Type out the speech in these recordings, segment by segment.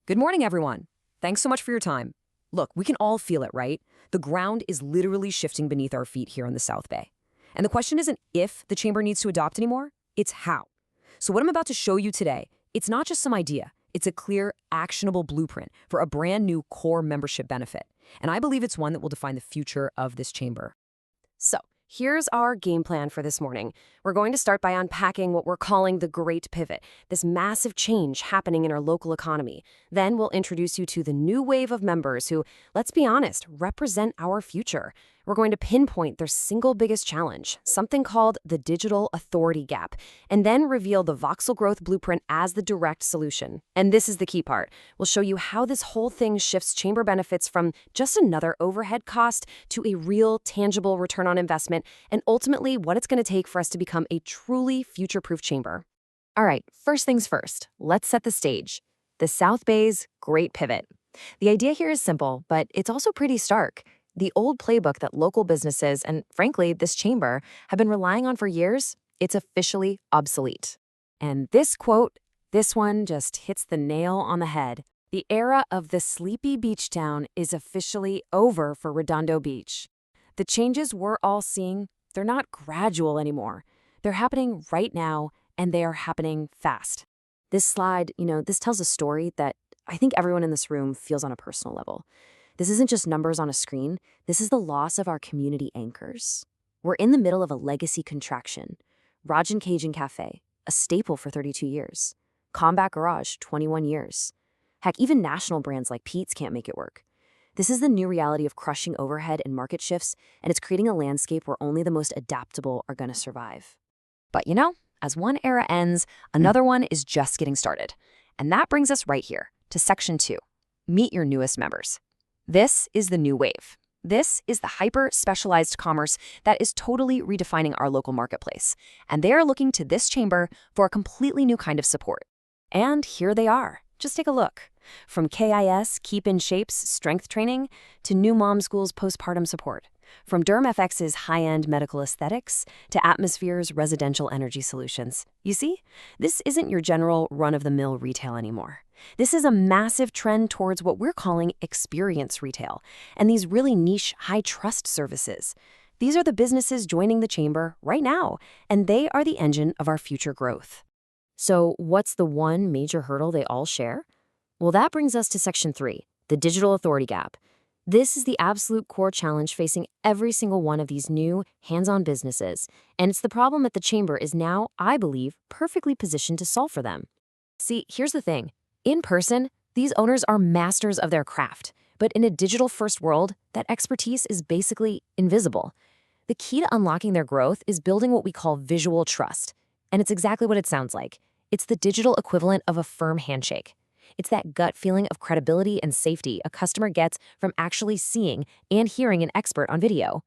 Good morning, everyone. Thanks so much for your time. Look, we can all feel it, right? The ground is literally shifting beneath our feet here in the South Bay. And the question isn't if the chamber needs to adopt anymore, it's how. So what I'm about to show you today, it's not just some idea. It's a clear, actionable blueprint for a brand new core membership benefit. And I believe it's one that will define the future of this chamber. So, here's our game plan for this morning. We're going to start by unpacking what we're calling the Great Pivot, this massive change happening in our local economy. Then we'll introduce you to the new wave of members who, let's be honest, represent our future. We're going to pinpoint their single biggest challenge, something called the digital authority gap, and then reveal the Voxel Growth Blueprint as the direct solution. And this is the key part. We'll show you how this whole thing shifts chamber benefits from just another overhead cost to a real, tangible return on investment, and ultimately what it's going to take for us to become a truly future-proof chamber. All right, first things first, let's set the stage. The South Bay's Great Pivot. The idea here is simple, but it's also pretty stark. The old playbook that local businesses, and frankly, this chamber, have been relying on for years, it's officially obsolete. And this quote, this one just hits the nail on the head. The era of the sleepy beach town is officially over for Redondo Beach. The changes we're all seeing, they're not gradual anymore. They're happening right now, and they are happening fast. This slide, this tells a story that I think everyone in this room feels on a personal level. This isn't just numbers on a screen. This is the loss of our community anchors. We're in the middle of a legacy contraction. Ragin Cajun Cafe, a staple for 32 years. Combat Garage, 21 years. Heck, even national brands like Pete's can't make it work. This is the new reality of crushing overhead and market shifts, and it's creating a landscape where only the most adaptable are going to survive. But as one era ends, another one is just getting started. And that brings us right here to Section 2. Meet your newest members. This is the new wave. This is the hyper-specialized commerce that is totally redefining our local marketplace. And they are looking to this chamber for a completely new kind of support. And here they are. Just take a look. From KIS, Keep in Shape's strength training, to New Mom School's postpartum support. From DermFX's high-end medical aesthetics to Atmosphere's residential energy solutions. You see, this isn't your general run-of-the-mill retail anymore. This is a massive trend towards what we're calling experience retail, and these really niche, high-trust services. These are the businesses joining the chamber right now, and they are the engine of our future growth. So what's the one major hurdle they all share? Well, that brings us to Section 3, the digital authority gap. This is the absolute core challenge facing every single one of these new, hands-on businesses, and it's the problem that the chamber is now, I believe, perfectly positioned to solve for them. See, here's the thing. In person, these owners are masters of their craft, but in a digital-first world, that expertise is basically invisible. The key to unlocking their growth is building what we call visual trust, and it's exactly what it sounds like. It's the digital equivalent of a firm handshake. It's that gut feeling of credibility and safety a customer gets from actually seeing and hearing an expert on video.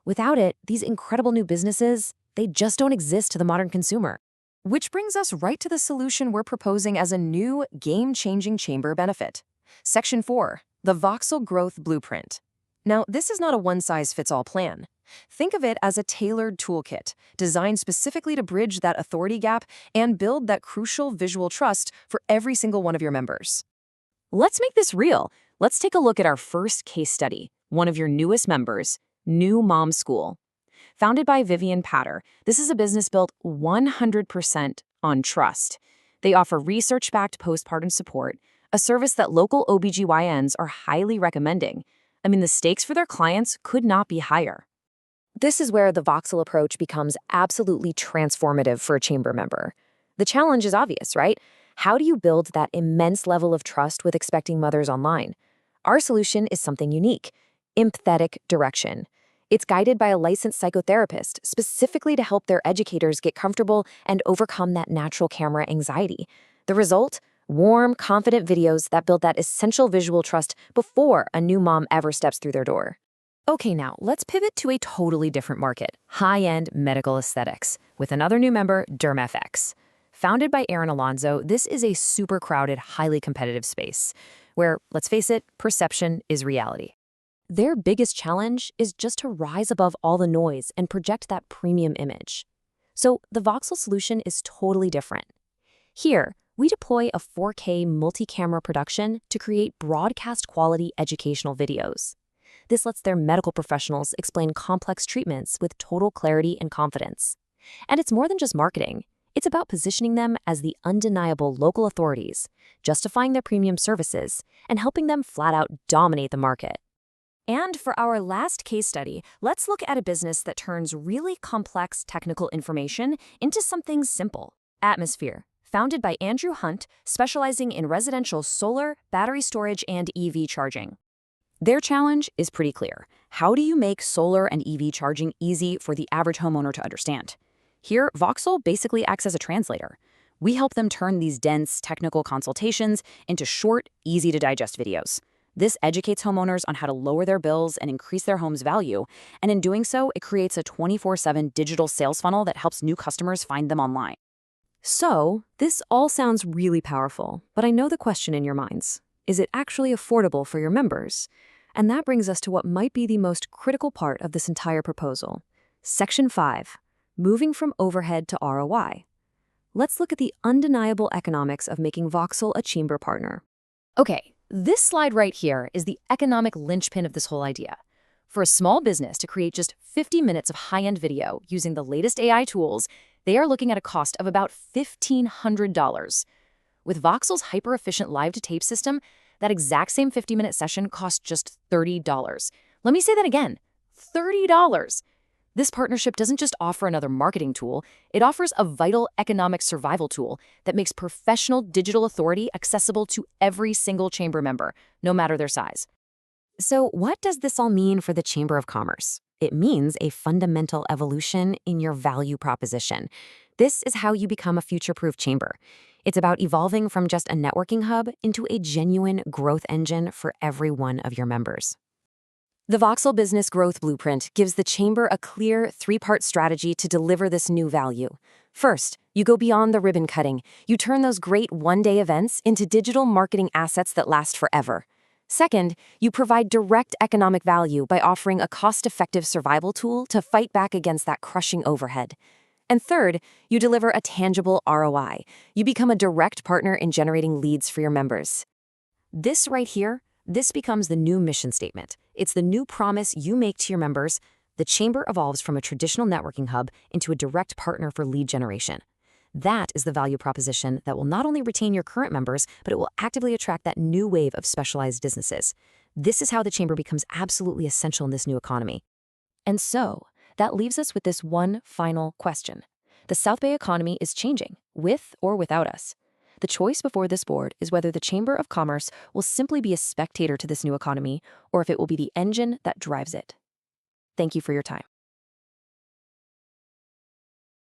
Without it, these incredible new businesses, they just don't exist to the modern consumer. Which brings us right to the solution we're proposing as a new, game-changing chamber benefit. Section 4, the Voxel Growth Blueprint. Now, this is not a one-size-fits-all plan. Think of it as a tailored toolkit, designed specifically to bridge that authority gap and build that crucial visual trust for every single one of your members. Let's make this real. Let's take a look at our first case study, one of your newest members, New Mom School. Founded by Vivian Patter, this is a business built 100% on trust. They offer research-backed postpartum support, a service that local OBGYNs are highly recommending. I mean, the stakes for their clients could not be higher. This is where the Voxel approach becomes absolutely transformative for a chamber member. The challenge is obvious, right? How do you build that immense level of trust with expecting mothers online? Our solution is something unique, Empathetic Direction. It's guided by a licensed psychotherapist specifically to help their educators get comfortable and overcome that natural camera anxiety. The result? Warm, confident videos that build that essential visual trust before a new mom ever steps through their door. Okay, now let's pivot to a totally different market, high-end medical aesthetics, with another new member, DermFX. Founded by Aaron Alonzo, this is a super crowded, highly competitive space where, let's face it, perception is reality. Their biggest challenge is just to rise above all the noise and project that premium image. So the Voxel solution is totally different. Here, We deploy a 4K multi-camera production to create broadcast-quality educational videos. This lets their medical professionals explain complex treatments with total clarity and confidence. And it's more than just marketing. It's about positioning them as the undeniable local authorities, justifying their premium services, and helping them flat-out dominate the market. And for our last case study, let's look at a business that turns really complex technical information into something simple. Atmosphere, founded by Andrew Hunt, specializing in residential solar, battery storage, and EV charging. Their challenge is pretty clear. How do you make solar and EV charging easy for the average homeowner to understand? Here, Voxel basically acts as a translator. We help them turn these dense technical consultations into short, easy-to-digest videos. This educates homeowners on how to lower their bills and increase their home's value, and in doing so, it creates a 24/7 digital sales funnel that helps new customers find them online. So, this all sounds really powerful, but I know the question in your minds. Is it actually affordable for your members? And that brings us to what might be the most critical part of this entire proposal. Section 5, moving from overhead to ROI. Let's look at the undeniable economics of making Voxel a chamber partner. Okay, this slide right here is the economic linchpin of this whole idea. For a small business to create just 50 minutes of high-end video using the latest AI tools, they are looking at a cost of about $1,500. With Voxel's hyper-efficient live-to-tape system, that exact same 50-minute session costs just $30. Let me say that again, $30. This partnership doesn't just offer another marketing tool, it offers a vital economic survival tool that makes professional digital authority accessible to every single chamber member, no matter their size. So what does this all mean for the Chamber of Commerce? It means a fundamental evolution in your value proposition. This is how you become a future-proof chamber. It's about evolving from just a networking hub into a genuine growth engine for every one of your members. The Voxel Business Growth Blueprint gives the chamber a clear three-part strategy to deliver this new value. First, you go beyond the ribbon cutting. You turn those great one-day events into digital marketing assets that last forever. Second, you provide direct economic value by offering a cost-effective survival tool to fight back against that crushing overhead. And third, you deliver a tangible ROI. You become a direct partner in generating leads for your members. This right here, this becomes the new mission statement. It's the new promise you make to your members. The chamber evolves from a traditional networking hub into a direct partner for lead generation. That is the value proposition that will not only retain your current members, but it will actively attract that new wave of specialized businesses. This is how the chamber becomes absolutely essential in this new economy. And so, that leaves us with this one final question. The South Bay economy is changing, with or without us. The choice before this board is whether the Chamber of Commerce will simply be a spectator to this new economy, or if it will be the engine that drives it. Thank you for your time.